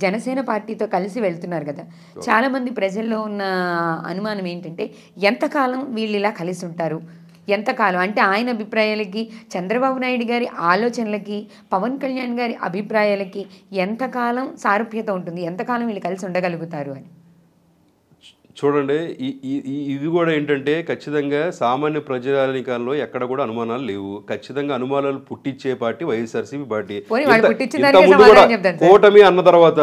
జనసేన పార్టీతో కలిసి వెళ్తున్నారు కదా. చాలామంది ప్రజల్లో ఉన్న అనుమానం ఏంటంటే ఎంతకాలం వీళ్ళు ఇలా కలిసి ఉంటారు, ఎంతకాలం అంటే ఆయన అభిప్రాయాలకి, చంద్రబాబు నాయుడు గారి ఆలోచనలకి, పవన్ కళ్యాణ్ గారి అభిప్రాయాలకి ఎంతకాలం సారూప్యత ఉంటుంది, ఎంతకాలం వీళ్ళు కలిసి ఉండగలుగుతారు అని. చూడండి, ఇది కూడా ఏంటంటే ఖచ్చితంగా సామాన్య ప్రజానికాల్లో ఎక్కడ కూడా అనుమానాలు లేవు. ఖచ్చితంగా అనుమానాలు పుట్టించే పార్టీ వైఎస్ఆర్సీపీ పార్టీ. కూటమి అన్న తర్వాత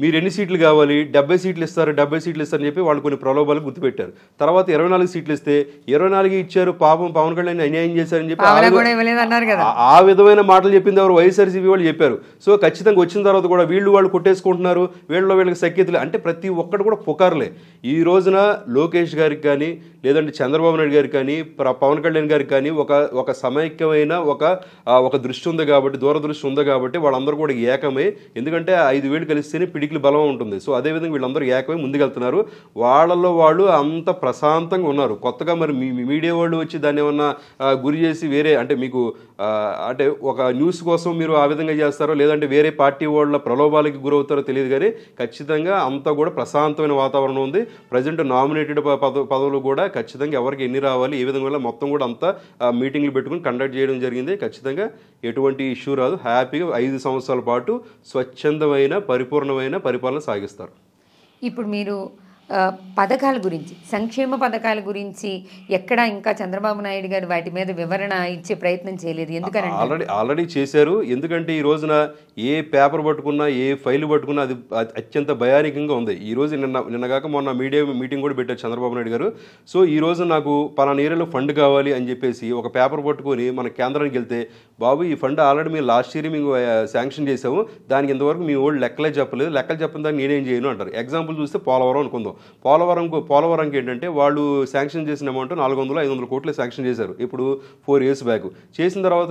మీరు ఎన్ని సీట్లు కావాలి, 70 సీట్లు ఇస్తారు, 70 సీట్లు ఇస్తారని చెప్పి వాళ్ళు కొన్ని ప్రలోభాలు గుర్తుపెట్టారు. తర్వాత 24 సీట్లు ఇస్తే 24 ఇచ్చారు, పాపం పవన్ కళ్యాణ్ అన్యాయం చేశారని చెప్పి ఆ విధమైన మాటలు చెప్పింది ఎవరు? వైఎస్ఆర్సీపీ వాళ్ళు చెప్పారు. సో ఖచ్చితంగా వచ్చిన తర్వాత కూడా వాళ్ళు కొట్టేసుకుంటున్నారు, వీళ్ళకి సఖ్యతలు అంటే ప్రతి ఒక్కటి కూడా పుకార్లే. ఈ రోజున లోకేష్ గారికి కానీ లేదంటే చంద్రబాబు నాయుడు గారికి కానీ పవన్ కళ్యాణ్ గారికి కానీ ఒక సమైక్యమైన ఒక దృష్టి ఉంది కాబట్టి, దూరదృష్టి ఉంది కాబట్టి వాళ్ళందరూ కూడా ఏకమై, ఎందుకంటే 5 వేలు కలిస్తేనే పిడికిలు బలం ఉంటుంది. సో అదేవిధంగా వీళ్ళందరూ ఏకమై ముందుకెళ్తున్నారు. వాళ్ళలో వాళ్ళు అంత ప్రశాంతంగా ఉన్నారు. కొత్తగా మరి మీడియా వాళ్ళు వచ్చి దాన్ని ఏమన్నా గురి చేసి వేరే అంటే మీకు అంటే ఒక న్యూస్ కోసం మీరు ఆ విధంగా చేస్తారో లేదంటే వేరే పార్టీ వాళ్ళ ప్రలోభాలకి గురవుతారో తెలియదు, కానీ ఖచ్చితంగా అంతా కూడా ప్రశాంతమైన వాతావరణం ఉంది. ప్రజెంట్ నామినేటెడ్ పదవులు కూడా ఖచ్చితంగా ఎవరికి ఎన్ని రావాలి, ఏ విధంగా మొత్తం కూడా అంతా మీటింగ్లు పెట్టుకుని కండక్ట్ చేయడం జరిగింది. ఖచ్చితంగా ఎటువంటి ఇష్యూ రాదు. హ్యాపీగా 5 సంవత్సరాల పాటు స్వచ్ఛందమైన పరిపూర్ణమైన పరిపాలన సాగిస్తారు. ఇప్పుడు మీరు పథకాల గురించి, సంక్షేమ పథకాల గురించి ఎక్కడ ఇంకా చంద్రబాబు నాయుడు గారు వాటి మీద వివరణ ఇచ్చే ప్రయత్నం చేయలేదు. ఎందుకని ఆల్రెడీ చేశారు. ఎందుకంటే ఈ రోజున ఏ పేపర్ పట్టుకున్నా ఏ ఫైల్ పట్టుకున్నా అది అత్యంత భయానకంగా ఉంది. ఈ రోజు నిన్నగాక మొన్న మీడియా మీటింగ్ కూడా పెట్టారు చంద్రబాబు నాయుడు గారు. సో ఈ రోజు నాకు పలానా ఏరియాలో ఫండ్ కావాలి అని చెప్పేసి ఒక పేపర్ పట్టుకొని మన కేంద్రానికి వెళ్తే, బాబు ఈ ఫండ్ ఆల్రెడీ మేము లాస్ట్ ఇయర్ మేము శాంక్షన్ చేసాము, దానికి ఇంతవరకు మీ ఓల్డ్ లెక్కలే చెప్పలేదు, లెక్కలు చెప్పిన దాన్ని నేనేం చేయను అంటారు. ఎగ్జాంపుల్ చూస్తే పోలవరం అనుకుందాం. పోలవరంకి ఏంటంటే వాళ్ళు శాంక్షన్ చేసిన అమౌంట్ 400-500 కోట్లు శాంక్షన్ చేశారు ఇప్పుడు 4 years బ్యాక్. చేసిన తర్వాత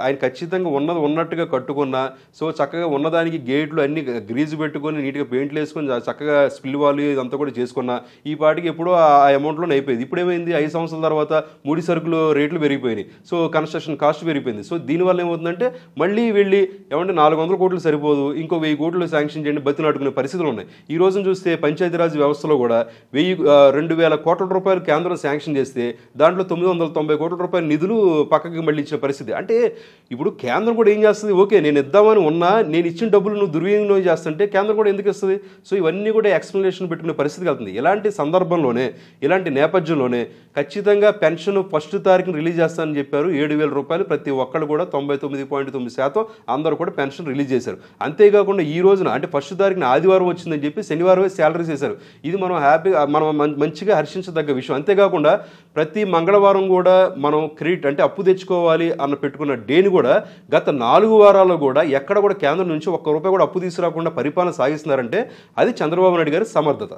ఆయన ఖచ్చితంగా ఉన్నట్టుగా కట్టుకున్న, సో చక్కగా ఉన్నదానికి గేట్లు అన్ని గ్రీజు పెట్టుకొని నీట్గా పెయింట్లు వేసుకొని చక్కగా స్పిల్ వాళ్ళు ఇదంతా కూడా చేసుకున్న ఈ పాటికి ఎప్పుడో ఆ అమౌంట్లోనే అయిపోయింది. ఇప్పుడు ఏమైంది, 5 సంవత్సరాల తర్వాత ముడి సరుకులు రేట్లు పెరిగిపోయినాయి. సో కన్స్ట్రక్షన్ కాస్ట్ పెరిగిపోయింది. సో దీనివల్ల ఏమవుతుందంటే మళ్ళీ వెళ్ళి ఏమంటే 400 కోట్లు సరిపోదు, ఇంకో 1000 కోట్లు శాంక్షన్ చేయండి బతి నాటుకునే పరిస్థితులు ఉన్నాయి. ఈ రోజున చూస్తే పంచాయతీరాజ్ వ్యవస్థలో కూడా 2,000 కోట్ల రూపాయలు కేంద్రం శాంక్షన్ చేస్తే దాంట్లో 990 కోట్ల రూపాయల నిధులు పక్కకి మళ్ళీ ఇచ్చిన పరిస్థితి. అంటే ఇప్పుడు కేంద్రం కూడా ఏం చేస్తుంది, ఓకే నేను ఇద్దామని ఉన్నా నేను ఇచ్చిన డబ్బులు నువ్వు దుర్వినియోగం చేస్తుంటే కేంద్రం కూడా ఎందుకు ఇస్తుంది? సో ఇవన్నీ కూడా ఎక్స్ప్లెనేషన్ పెట్టుకునే పరిస్థితికి వెళ్తుంది. ఇలాంటి సందర్భంలోనే ఇలాంటి నేపథ్యంలోనే ఖచ్చితంగా పెన్షన్ 1వ తారీఖున రిలీజ్ చేస్తానని చెప్పారు. 7,000 రూపాయలు ప్రతి ఒక్కళ్ళు కూడా 99.9% అందరూ కూడా పెన్షన్ రిలీజ్ చేశారు. అంతేకాకుండా ఈ రోజున అంటే 1వ తారీఖున ఆదివారం వచ్చిందని చెప్పి శనివారమే శాలరీస్ చేశారు. ఇది మనం హ్యాపీగా మనం మంచిగా హర్షించదగ్గ విషయం. అంతేకాకుండా ప్రతి మంగళవారం కూడా మనం క్రెడిట్ అంటే అప్పు తెచ్చుకోవాలి అన్న పెట్టుకున్న డేని కూడా గత 4 వారాల్లో కూడా ఎక్కడ కూడా కేంద్రం నుంచి 1 రూపాయి కూడా అప్పు తీసుకురాకుండా పరిపాలన సాగిస్తున్నారంటే అది చంద్రబాబు నాయుడు గారి సమర్థత.